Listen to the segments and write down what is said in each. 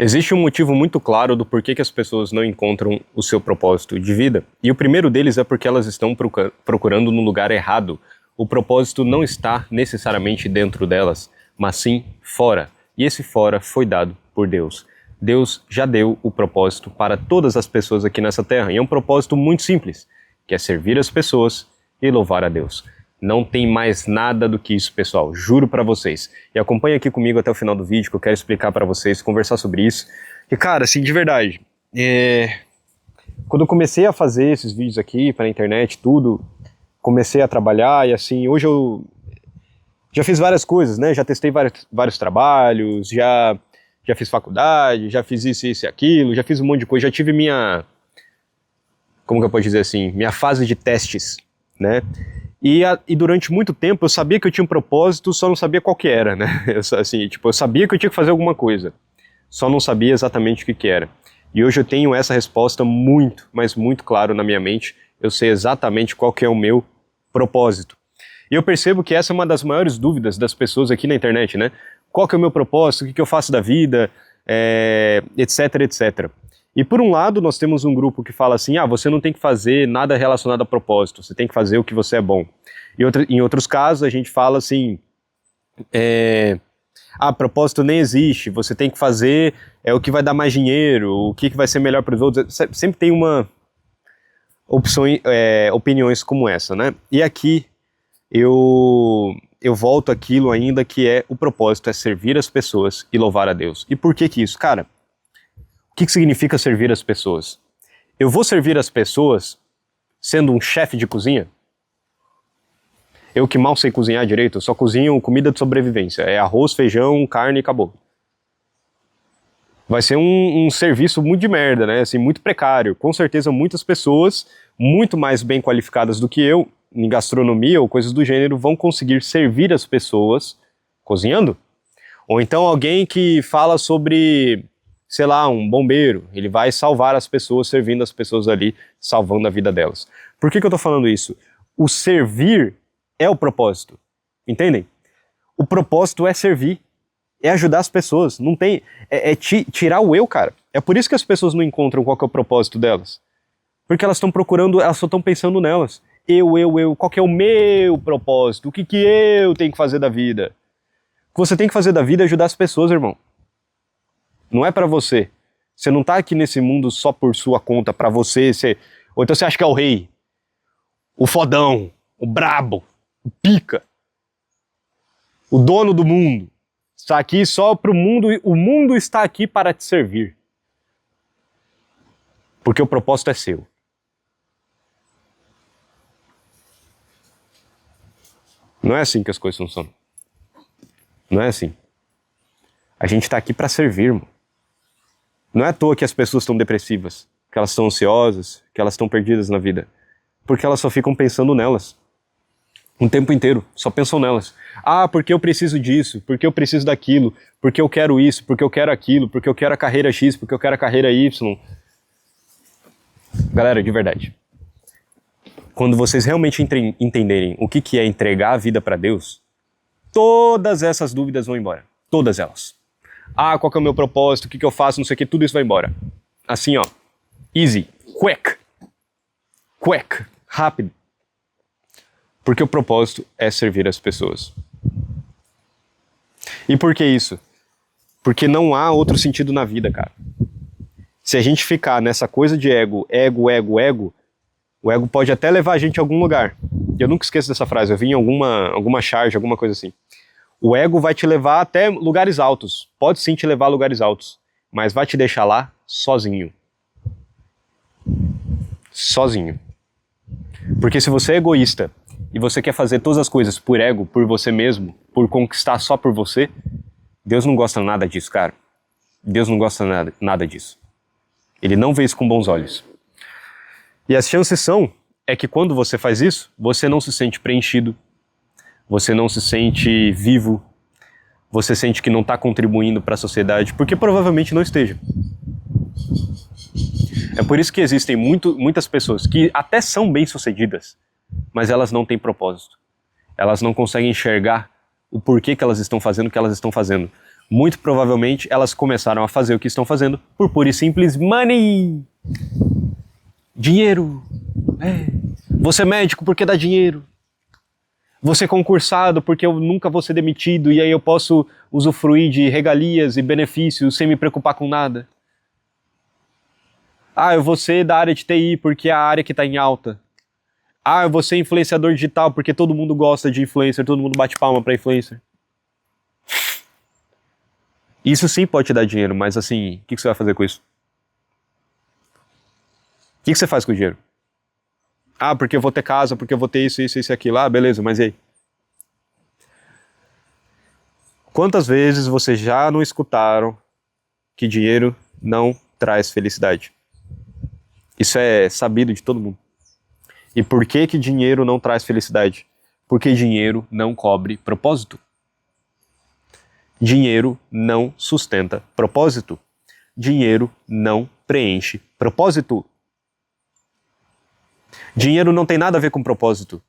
Existe um motivo muito claro do porquê que as pessoas não encontram o seu propósito de vida, e o primeiro deles é porque elas estão procurando no lugar errado. O propósito não está necessariamente dentro delas, mas sim fora, e esse fora foi dado por Deus. Deus já deu o propósito para todas as pessoas aqui nessa terra, e é um propósito muito simples, que é servir as pessoas e louvar a Deus. Não tem mais nada do que isso, pessoal, juro pra vocês. E acompanha aqui comigo até o final do vídeo, que eu quero explicar pra vocês, conversar sobre isso. E cara, assim, de verdade, quando eu comecei a fazer esses vídeos aqui pra internet, tudo, comecei a trabalhar e assim, hoje eu já fiz várias coisas, né? Já testei vários trabalhos, já fiz faculdade, já fiz isso e aquilo, já fiz um monte de coisa, já tive como que eu posso dizer assim, minha fase de testes, né? E durante muito tempo eu sabia que eu tinha um propósito, só não sabia qual que era, né? Eu sabia que eu tinha que fazer alguma coisa, só não sabia exatamente o que era. E hoje eu tenho essa resposta muito, mas muito claro na minha mente. Eu sei exatamente qual que é o meu propósito. E eu percebo que essa é uma das maiores dúvidas das pessoas aqui na internet, né? Qual que é o meu propósito, o que eu faço da vida, etc, etc. E por um lado, nós temos um grupo que fala assim, você não tem que fazer nada relacionado a propósito, você tem que fazer o que você é bom. Em outros casos, a gente fala assim, propósito nem existe, você tem que fazer o que vai dar mais dinheiro, o que vai ser melhor para os outros. Sempre tem opiniões como essa, né? E aqui eu volto àquilo ainda que o propósito é servir as pessoas e louvar a Deus. E por que isso? Cara, o que significa servir as pessoas? Eu vou servir as pessoas sendo um chefe de cozinha? Eu que mal sei cozinhar direito, eu só cozinho comida de sobrevivência. É arroz, feijão, carne e acabou. Vai ser um serviço muito de merda, né? Assim, muito precário. Com certeza muitas pessoas, muito mais bem qualificadas do que eu, em gastronomia ou coisas do gênero, vão conseguir servir as pessoas cozinhando. Ou então alguém que fala sobre, sei lá, um bombeiro, ele vai salvar as pessoas, servindo as pessoas ali, salvando a vida delas. Por que eu tô falando isso? O servir é o propósito, entendem? O propósito é servir, é ajudar as pessoas, não tem, tirar o eu, cara. É por isso que as pessoas não encontram qual que é o propósito delas. Porque elas estão procurando, elas só estão pensando nelas. Eu, qual que é o meu propósito? O que eu tenho que fazer da vida? O que você tem que fazer da vida é ajudar as pessoas, irmão. Não é pra você. Você não tá aqui nesse mundo só por sua conta, pra você ser... Ou então você acha que é o rei, o fodão, o brabo, o pica, o dono do mundo. Está aqui só pro mundo, o mundo está aqui para te servir. Porque o propósito é seu. Não é assim que as coisas funcionam. Não é assim. A gente tá aqui para servir, irmão. Não é à toa que as pessoas estão depressivas, que elas estão ansiosas, que elas estão perdidas na vida. Porque elas só ficam pensando nelas. O tempo inteiro, só pensam nelas. Porque eu preciso disso, porque eu preciso daquilo, porque eu quero isso, porque eu quero aquilo, porque eu quero a carreira X, porque eu quero a carreira Y. Galera, de verdade. Quando vocês realmente entenderem o que é entregar a vida para Deus, todas essas dúvidas vão embora. Todas elas. Qual que é o meu propósito, o que eu faço, não sei o que, tudo isso vai embora. Assim, ó. Easy. Quick. Rápido. Porque o propósito é servir as pessoas. E por que isso? Porque não há outro sentido na vida, cara. Se a gente ficar nessa coisa de ego, o ego pode até levar a gente a algum lugar. Eu nunca esqueço dessa frase, eu vi em alguma charge, alguma coisa assim. O ego vai te levar até lugares altos. Pode sim te levar a lugares altos. Mas vai te deixar lá sozinho. Sozinho. Porque se você é egoísta e você quer fazer todas as coisas por ego, por você mesmo, por conquistar só por você, Deus não gosta nada disso, cara. Deus não gosta nada disso. Ele não vê isso com bons olhos. E as chances é que quando você faz isso, você não se sente preenchido, você não se sente vivo, você sente que não está contribuindo para a sociedade, porque provavelmente não esteja. É por isso que existem muitas pessoas que até são bem-sucedidas, mas elas não têm propósito. Elas não conseguem enxergar o porquê que elas estão fazendo o que elas estão fazendo. Muito provavelmente elas começaram a fazer o que estão fazendo por pura e simples money. Dinheiro. Você é médico porque dá dinheiro. Você é concursado porque eu nunca vou ser demitido e aí eu posso usufruir de regalias e benefícios sem me preocupar com nada. Eu vou ser da área de TI porque é a área que está em alta. Eu vou ser influenciador digital porque todo mundo gosta de influencer, todo mundo bate palma para influencer. Isso sim pode te dar dinheiro, mas assim, o que você vai fazer com isso? O que você faz com o dinheiro? Porque eu vou ter casa, porque eu vou ter isso e aquilo. Beleza, mas e aí? Quantas vezes vocês já não escutaram que dinheiro não traz felicidade? Isso é sabido de todo mundo. E por que que dinheiro não traz felicidade? Porque dinheiro não cobre propósito. Dinheiro não sustenta propósito. Dinheiro não preenche propósito. Dinheiro não tem nada a ver com propósito.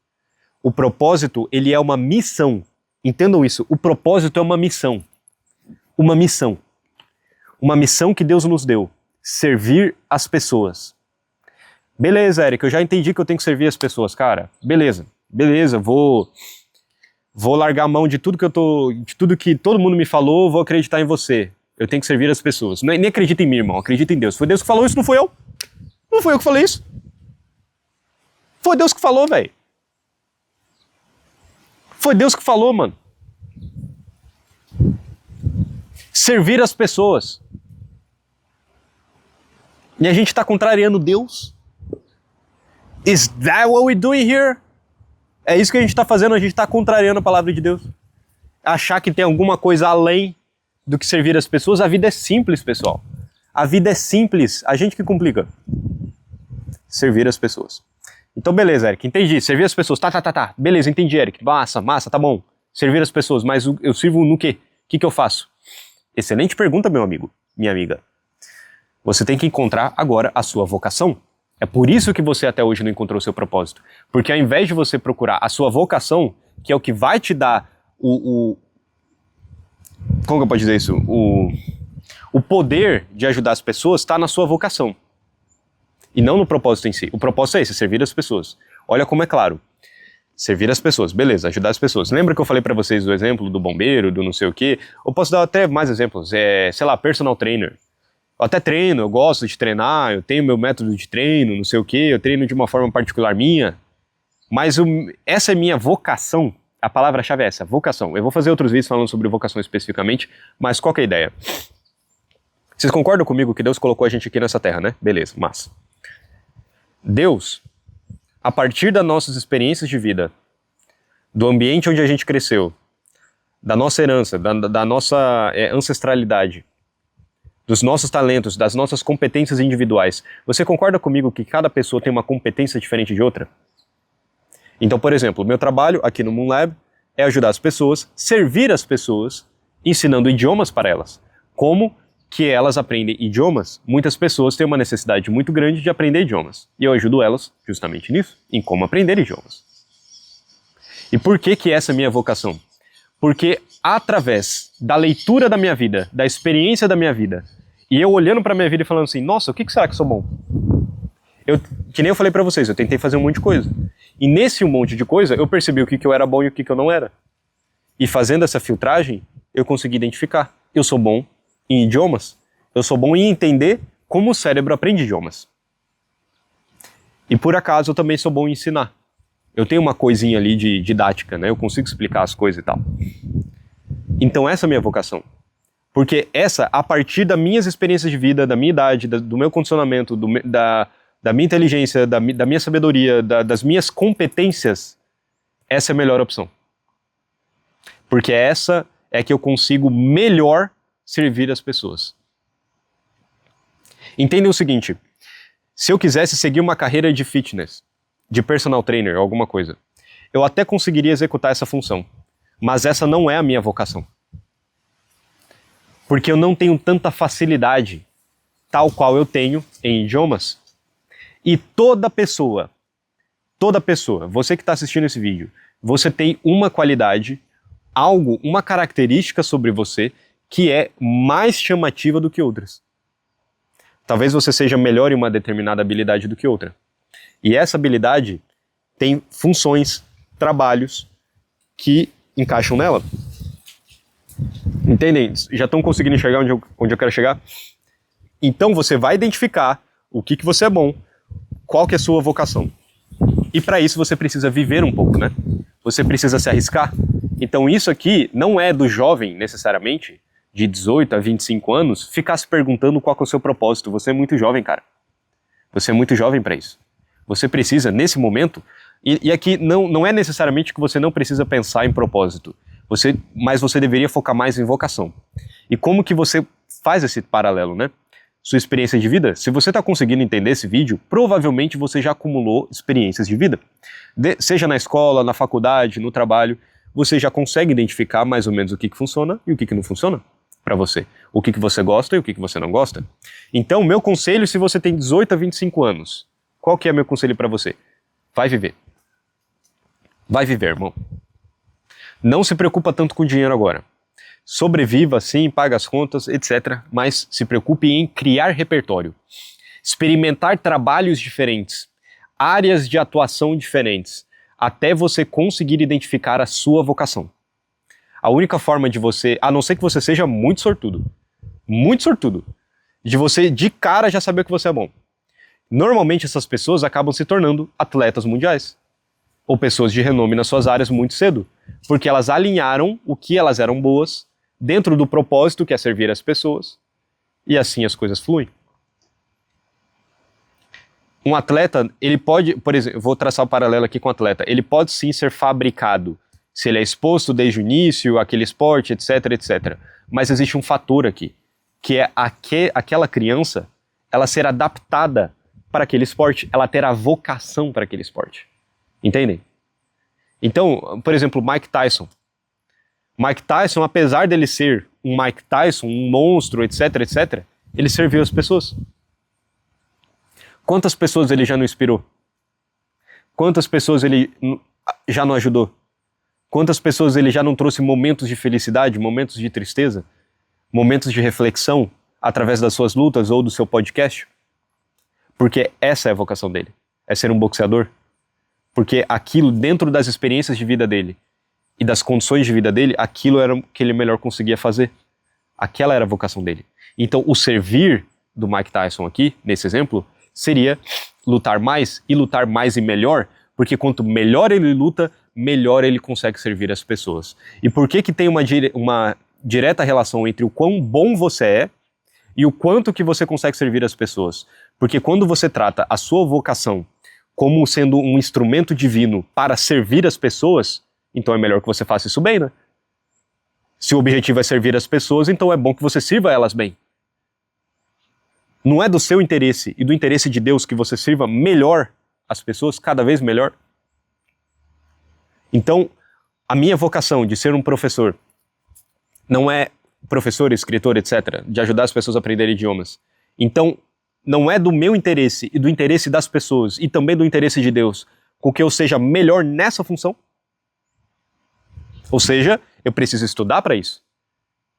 O propósito, ele é uma missão. Entendam isso. O propósito é uma missão. Uma missão. Uma missão que Deus nos deu. Servir as pessoas. Beleza, Eric, eu já entendi que eu tenho que servir as pessoas, cara. Beleza, vou largar a mão de tudo que todo mundo me falou, vou acreditar em você. Eu tenho que servir as pessoas. Nem acredita em mim, irmão, acredita em Deus. Foi Deus que falou isso, não fui eu. Não fui eu que falei isso. Foi Deus que falou, velho. Foi Deus que falou, mano. Servir as pessoas. E a gente tá contrariando Deus. Is that what we're doing here? É isso que a gente está fazendo, a gente está contrariando a palavra de Deus. Achar que tem alguma coisa além do que servir as pessoas. A vida é simples, pessoal. A vida é simples, a gente que complica. Servir as pessoas. Então beleza, Eric, entendi, servir as pessoas, tá. Beleza, entendi, Eric, massa, tá bom. Servir as pessoas, mas eu sirvo no quê? O que eu faço? Excelente pergunta, meu amigo, minha amiga. Você tem que encontrar agora a sua vocação. É por isso que você até hoje não encontrou o seu propósito. Porque ao invés de você procurar a sua vocação, que é o que vai te dar como que eu posso dizer isso? O poder de ajudar as pessoas está na sua vocação. E não no propósito em si. O propósito é esse, servir as pessoas. Olha como é claro. Servir as pessoas, beleza, ajudar as pessoas. Lembra que eu falei pra vocês do exemplo do bombeiro, do não sei o quê? Eu posso dar até mais exemplos. Sei lá, personal trainer. Eu até treino, eu gosto de treinar, eu tenho meu método de treino, não sei o quê, eu treino de uma forma particular minha, mas essa é minha vocação, a palavra-chave é essa, vocação. Eu vou fazer outros vídeos falando sobre vocação especificamente, mas qual que é a ideia? Vocês concordam comigo que Deus colocou a gente aqui nessa terra, né? Beleza, massa. Deus, a partir das nossas experiências de vida, do ambiente onde a gente cresceu, da nossa herança, da nossa ancestralidade, dos nossos talentos, das nossas competências individuais. Você concorda comigo que cada pessoa tem uma competência diferente de outra? Então, por exemplo, o meu trabalho aqui no Moonlab é ajudar as pessoas, servir as pessoas, ensinando idiomas para elas. Como que elas aprendem idiomas? Muitas pessoas têm uma necessidade muito grande de aprender idiomas. E eu ajudo elas justamente nisso, em como aprender idiomas. E por que essa é a minha vocação? Porque através da leitura da minha vida, da experiência da minha vida, e eu olhando pra minha vida e falando assim, nossa, o que será que eu sou bom? Que nem eu falei pra vocês, eu tentei fazer um monte de coisa. E nesse um monte de coisa, eu percebi o que eu era bom e o que eu não era. E fazendo essa filtragem, eu consegui identificar. Eu sou bom em idiomas, eu sou bom em entender como o cérebro aprende idiomas. E por acaso eu também sou bom em ensinar. Eu tenho uma coisinha ali de didática, né? Eu consigo explicar as coisas e tal. Então essa é a minha vocação. Porque a partir das minhas experiências de vida, da minha idade, do meu condicionamento, da minha inteligência, da minha sabedoria, das minhas competências, essa é a melhor opção. Porque essa é que eu consigo melhor servir as pessoas. Entendem o seguinte, se eu quisesse seguir uma carreira de fitness, de personal trainer, alguma coisa, eu até conseguiria executar essa função, mas essa não é a minha vocação. Porque eu não tenho tanta facilidade, tal qual eu tenho em idiomas. E toda pessoa, você que está assistindo esse vídeo, você tem uma qualidade, algo, uma característica sobre você que é mais chamativa do que outras. Talvez você seja melhor em uma determinada habilidade do que outra. E essa habilidade tem funções, trabalhos que encaixam nela. Entendem? Já estão conseguindo enxergar onde eu quero chegar? Então você vai identificar o que você é bom, qual que é a sua vocação. E para isso você precisa viver um pouco, né? Você precisa se arriscar. Então isso aqui não é do jovem, necessariamente, de 18 a 25 anos, ficar se perguntando qual que é o seu propósito. Você é muito jovem, cara. Você é muito jovem para isso. Você precisa, nesse momento, e aqui não é necessariamente que você não precisa pensar em propósito, mas você deveria focar mais em vocação. E como que você faz esse paralelo, né? Sua experiência de vida, se você está conseguindo entender esse vídeo, provavelmente você já acumulou experiências de vida. Seja na escola, na faculdade, no trabalho, você já consegue identificar mais ou menos o que funciona e o que não funciona para você. O que você gosta e o que você não gosta. Então, meu conselho, se você tem 18 a 25 anos, qual que é meu conselho para você? Vai viver. Vai viver, irmão. Não se preocupa tanto com dinheiro agora. Sobreviva, sim, paga as contas, etc. Mas se preocupe em criar repertório. Experimentar trabalhos diferentes, áreas de atuação diferentes, até você conseguir identificar a sua vocação. A única forma de você, a não ser que você seja muito sortudo, de você de cara já saber que você é bom. Normalmente essas pessoas acabam se tornando atletas mundiais, ou pessoas de renome nas suas áreas muito cedo, porque elas alinharam o que elas eram boas dentro do propósito que é servir as pessoas, e assim as coisas fluem. Um atleta, ele pode, por exemplo, eu vou traçar o paralelo aqui com o atleta, ele pode sim ser fabricado, se ele é exposto desde o início, aquele esporte, etc, etc. Mas existe um fator aqui, que é aquela criança, ela ser adaptada para aquele esporte, ela ter a vocação para aquele esporte. Entendem? Então, por exemplo, Mike Tyson. Mike Tyson, apesar dele ser um Mike Tyson, um monstro, etc, etc, ele serviu as pessoas. Quantas pessoas ele já não inspirou? Quantas pessoas ele já não ajudou? Quantas pessoas ele já não trouxe momentos de felicidade, momentos de tristeza, momentos de reflexão através das suas lutas ou do seu podcast? Porque essa é a vocação dele, é ser um boxeador. Porque aquilo, dentro das experiências de vida dele e das condições de vida dele, aquilo era o que ele melhor conseguia fazer. Aquela era a vocação dele. Então, o servir do Mike Tyson aqui, nesse exemplo, seria lutar mais e melhor, porque quanto melhor ele luta, melhor ele consegue servir as pessoas. E por que tem uma direta relação entre o quão bom você é e o quanto que você consegue servir as pessoas? Porque quando você trata a sua vocação como sendo um instrumento divino para servir as pessoas, então é melhor que você faça isso bem, né? Se o objetivo é servir as pessoas, então é bom que você sirva elas bem. Não é do seu interesse e do interesse de Deus que você sirva melhor as pessoas, cada vez melhor? Então, a minha vocação de ser um professor não é professor, escritor, etc., de ajudar as pessoas a aprenderem idiomas. Então, não é do meu interesse e do interesse das pessoas e também do interesse de Deus com que eu seja melhor nessa função? Ou seja, eu preciso estudar para isso.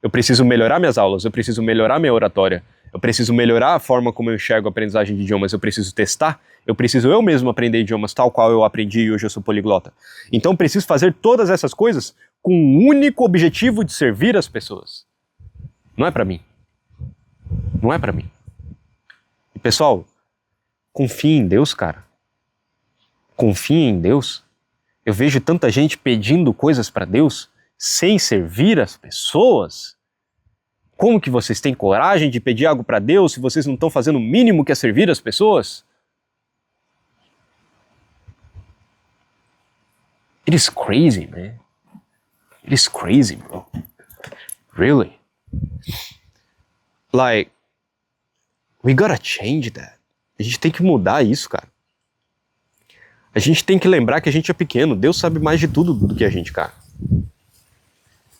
Eu preciso melhorar minhas aulas, eu preciso melhorar minha oratória, eu preciso melhorar a forma como eu enxergo a aprendizagem de idiomas, eu preciso testar, eu preciso eu mesmo aprender idiomas tal qual eu aprendi e hoje eu sou poliglota. Então eu preciso fazer todas essas coisas com o único objetivo de servir as pessoas. Não é para mim. Não é para mim. E pessoal, confie em Deus, cara. Confie em Deus. Eu vejo tanta gente pedindo coisas para Deus sem servir as pessoas. Como que vocês têm coragem de pedir algo para Deus se vocês não estão fazendo o mínimo que é servir as pessoas? It is crazy, man. It is crazy, bro. Really? Like, we gotta change that. A gente tem que mudar isso, cara. A gente tem que lembrar que a gente é pequeno. Deus sabe mais de tudo do que a gente, cara.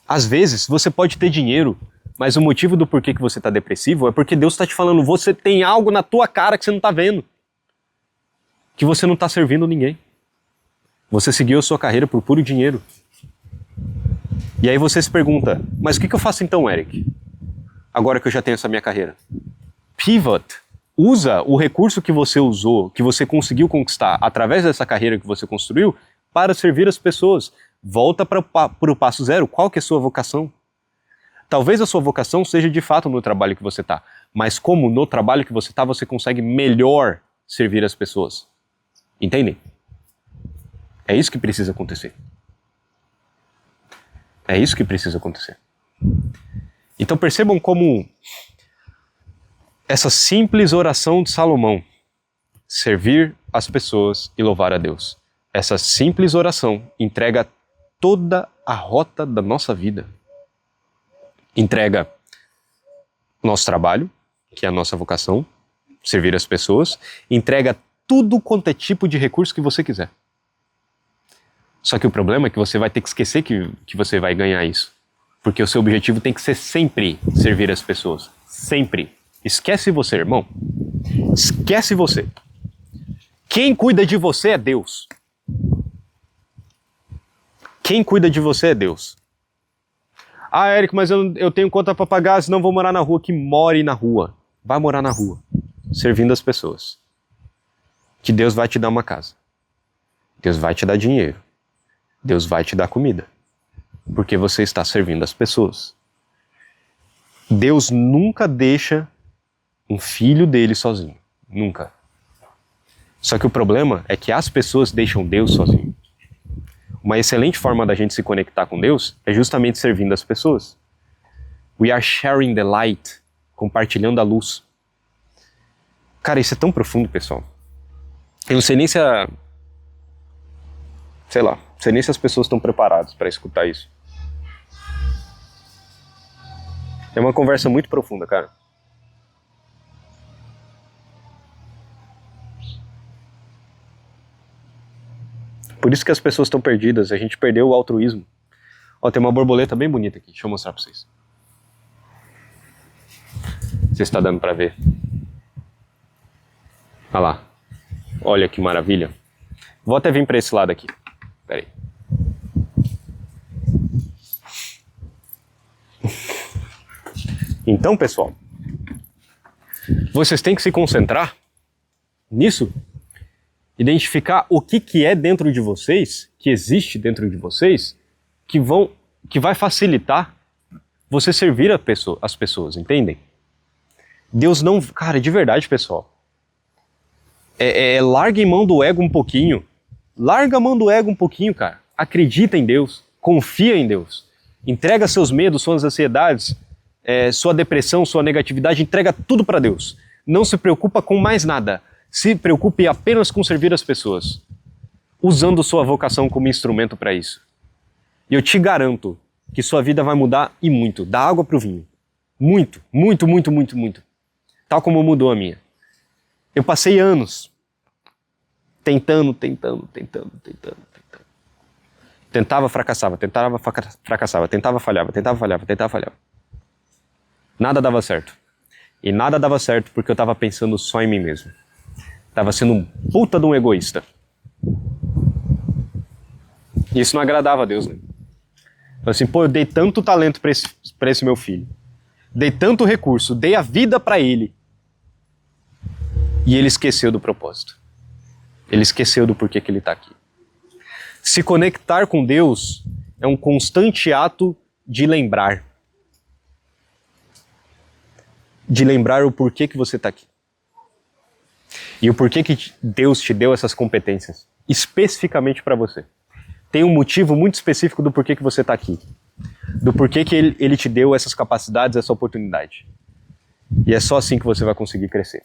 Às vezes, você pode ter dinheiro, mas o motivo do porquê que você está depressivo é porque Deus está te falando, você tem algo na tua cara que você não está vendo. Que você não está servindo ninguém. Você seguiu a sua carreira por puro dinheiro. E aí você se pergunta, mas o que eu faço então, Eric? Agora que eu já tenho essa minha carreira. Pivot. Usa o recurso que você usou, que você conseguiu conquistar através dessa carreira que você construiu, para servir as pessoas. Volta para o passo zero. Qual que é a sua vocação? Talvez a sua vocação seja de fato no trabalho que você está, mas como no trabalho que você está, você consegue melhor servir as pessoas. Entendem? É isso que precisa acontecer. É isso que precisa acontecer. Então percebam como essa simples oração de Salomão, servir as pessoas e louvar a Deus, essa simples oração entrega toda a rota da nossa vida. Entrega o nosso trabalho, que é a nossa vocação, servir as pessoas, entrega tudo quanto é tipo de recurso que você quiser. Só que o problema é que você vai ter que esquecer que você vai ganhar isso. Porque o seu objetivo tem que ser sempre servir as pessoas. Sempre. Esquece você, irmão. Esquece você. Quem cuida de você é Deus. Quem cuida de você é Deus. Ah, Eric, mas eu tenho conta para pagar, senão vou morar na rua. Que more na rua. Vai morar na rua, servindo as pessoas. Que Deus vai te dar uma casa. Deus vai te dar dinheiro. Deus vai te dar comida. Porque você está servindo as pessoas. Deus nunca deixa um filho dele sozinho. Nunca. Só que o problema é que as pessoas deixam Deus sozinho. Uma excelente forma da gente se conectar com Deus é justamente servindo as pessoas. We are sharing the light. Compartilhando a luz. Cara, isso é tão profundo, pessoal. Eu não sei nem se sei lá, não sei nem se as pessoas estão preparadas para escutar isso. É uma conversa muito profunda, cara. Por isso que as pessoas estão perdidas, a gente perdeu o altruísmo. Ó, tem uma borboleta bem bonita aqui, deixa eu mostrar pra vocês. Não sei se está dando pra ver. Olha lá. Olha que maravilha. Vou até vir para esse lado aqui. Pera aí. Então, pessoal, vocês têm que se concentrar nisso, identificar o que é dentro de vocês, que existe dentro de vocês, que vai facilitar você servir as pessoas, entendem? Deus não... Cara, de verdade, pessoal. Larga em mão do ego um pouquinho. Larga a mão do ego um pouquinho, cara. Acredita em Deus. Confia em Deus. Entrega seus medos, suas ansiedades, sua depressão, sua negatividade. Entrega tudo para Deus. Não se preocupa com mais nada. Se preocupe apenas com servir as pessoas. Usando sua vocação como instrumento para isso. E eu te garanto que sua vida vai mudar e muito. Da água pro vinho. Muito, muito, muito, muito, muito. Tal como mudou a minha. Eu passei anos tentando. Tentava, fracassava, tentava, falhava. Nada dava certo. E nada dava certo porque eu estava pensando só em mim mesmo. Tava sendo um puta de um egoísta. E isso não agradava a Deus, né? Falei assim, pô, eu dei tanto talento pra esse meu filho. Dei tanto recurso, dei a vida pra ele. E ele esqueceu do propósito. Ele esqueceu do porquê que ele está aqui. Se conectar com Deus é um constante ato de lembrar. De lembrar o porquê que você está aqui. E o porquê que Deus te deu essas competências. Especificamente para você. Tem um motivo muito específico do porquê que você está aqui. Do porquê que ele te deu essas capacidades, essa oportunidade. E é só assim que você vai conseguir crescer.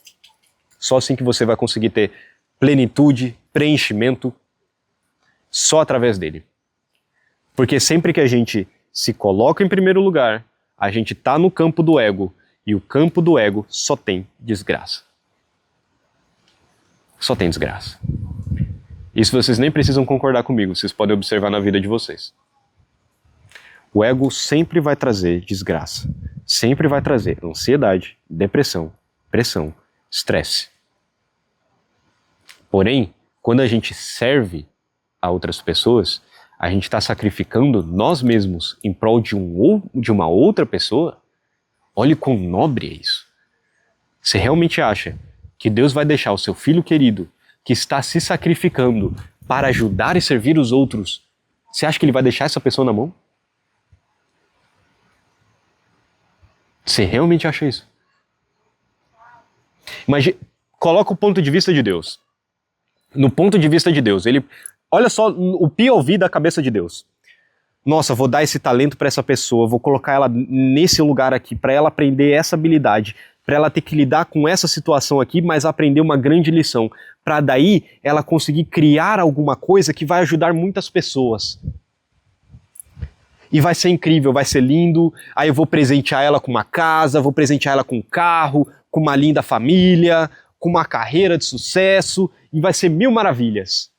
Só assim que você vai conseguir ter plenitude, preenchimento, só através dele. Porque sempre que a gente se coloca em primeiro lugar, a gente está no campo do ego, e o campo do ego só tem desgraça. Só tem desgraça. Isso vocês nem precisam concordar comigo, vocês podem observar na vida de vocês. O ego sempre vai trazer desgraça, sempre vai trazer ansiedade, depressão, pressão, estresse. Porém, quando a gente serve a outras pessoas, a gente está sacrificando nós mesmos em prol de uma outra pessoa, olhe quão nobre é isso. Você realmente acha que Deus vai deixar o seu filho querido, que está se sacrificando para ajudar e servir os outros, você acha que ele vai deixar essa pessoa na mão? Você realmente acha isso? Imagina, coloca o ponto de vista de Deus. No ponto de vista de Deus, olha só o POV da cabeça de Deus. Nossa, vou dar esse talento para essa pessoa, vou colocar ela nesse lugar aqui, para ela aprender essa habilidade, para ela ter que lidar com essa situação aqui, mas aprender uma grande lição, para daí ela conseguir criar alguma coisa que vai ajudar muitas pessoas. E vai ser incrível, vai ser lindo, aí eu vou presentear ela com uma casa, vou presentear ela com um carro, com uma linda família, com uma carreira de sucesso, e vai ser mil maravilhas.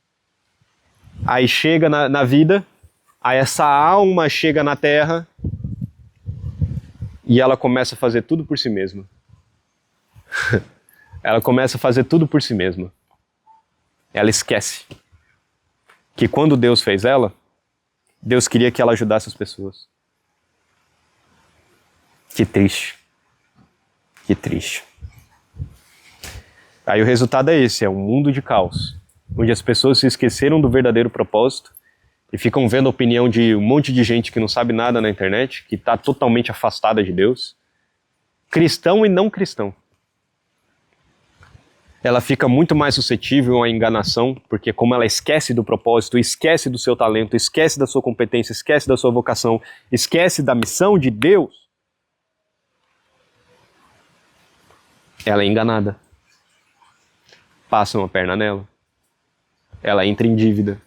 Aí chega na vida, aí essa alma chega na Terra e ela começa a fazer tudo por si mesma. Ela começa a fazer tudo por si mesma. Ela esquece que quando Deus fez ela, Deus queria que ela ajudasse as pessoas. Que triste. Que triste. Aí o resultado é esse, é um mundo de caos, onde as pessoas se esqueceram do verdadeiro propósito e ficam vendo a opinião de um monte de gente que não sabe nada na internet, que está totalmente afastada de Deus, cristão e não cristão. Ela fica muito mais suscetível à enganação, porque como ela esquece do propósito, esquece do seu talento, esquece da sua competência, esquece da sua vocação, esquece da missão de Deus, ela é enganada. Passam a perna nela, ela entra em dívida,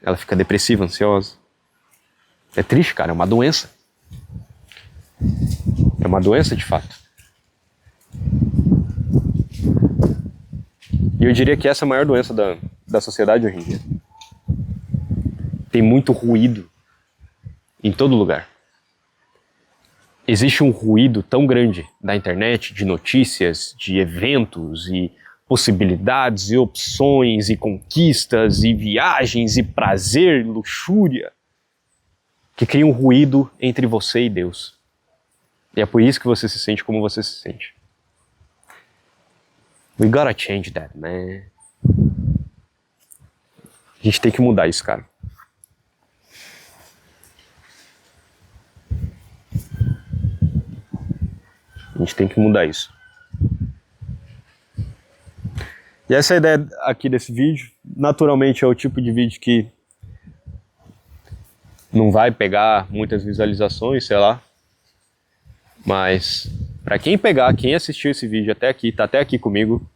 ela fica depressiva, ansiosa. É triste, cara, é uma doença. É uma doença de fato. E eu diria que essa é a maior doença da sociedade hoje em dia. Tem muito ruído em todo lugar. Existe um ruído tão grande da internet, de notícias, de eventos e possibilidades e opções e conquistas e viagens e prazer, luxúria, que cria um ruído entre você e Deus. E é por isso que você se sente como você se sente. We gotta change that, man. A gente tem que mudar isso, cara. A gente tem que mudar isso. E essa é a ideia aqui desse vídeo. Naturalmente é o tipo de vídeo que não vai pegar muitas visualizações, sei lá. Mas para quem pegar, quem assistiu esse vídeo até aqui, tá até aqui comigo,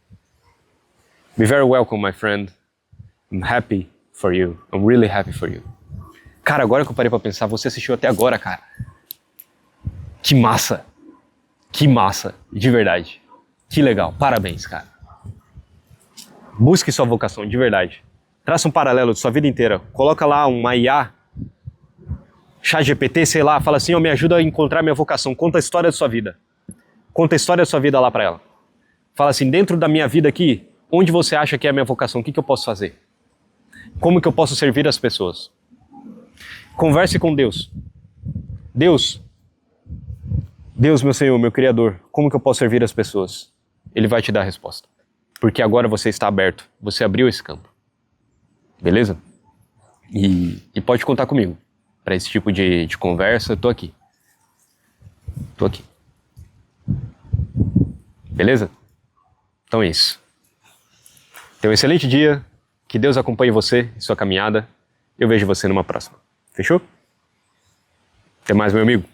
be very welcome, my friend. I'm happy for you. I'm really happy for you. Cara, agora que eu parei pra pensar, você assistiu até agora, cara. Que massa. Que massa. De verdade. Que legal. Parabéns, cara. Busque sua vocação, de verdade. Traça um paralelo de sua vida inteira. Coloca lá uma IA, ChatGPT, sei lá, fala assim, me ajuda a encontrar minha vocação. Conta a história da sua vida. Conta a história da sua vida lá pra ela. Fala assim, dentro da minha vida aqui, onde você acha que é a minha vocação? O que eu posso fazer? Como que eu posso servir as pessoas? Converse com Deus. Deus, meu Senhor, meu Criador, como que eu posso servir as pessoas? Ele vai te dar a resposta. Porque agora você está aberto, você abriu esse campo. Beleza? E pode contar comigo. Para esse tipo de conversa, eu tô aqui. Tô aqui. Beleza? Então é isso. Tenha um excelente dia. Que Deus acompanhe você em sua caminhada. Eu vejo você numa próxima. Fechou? Até mais, meu amigo.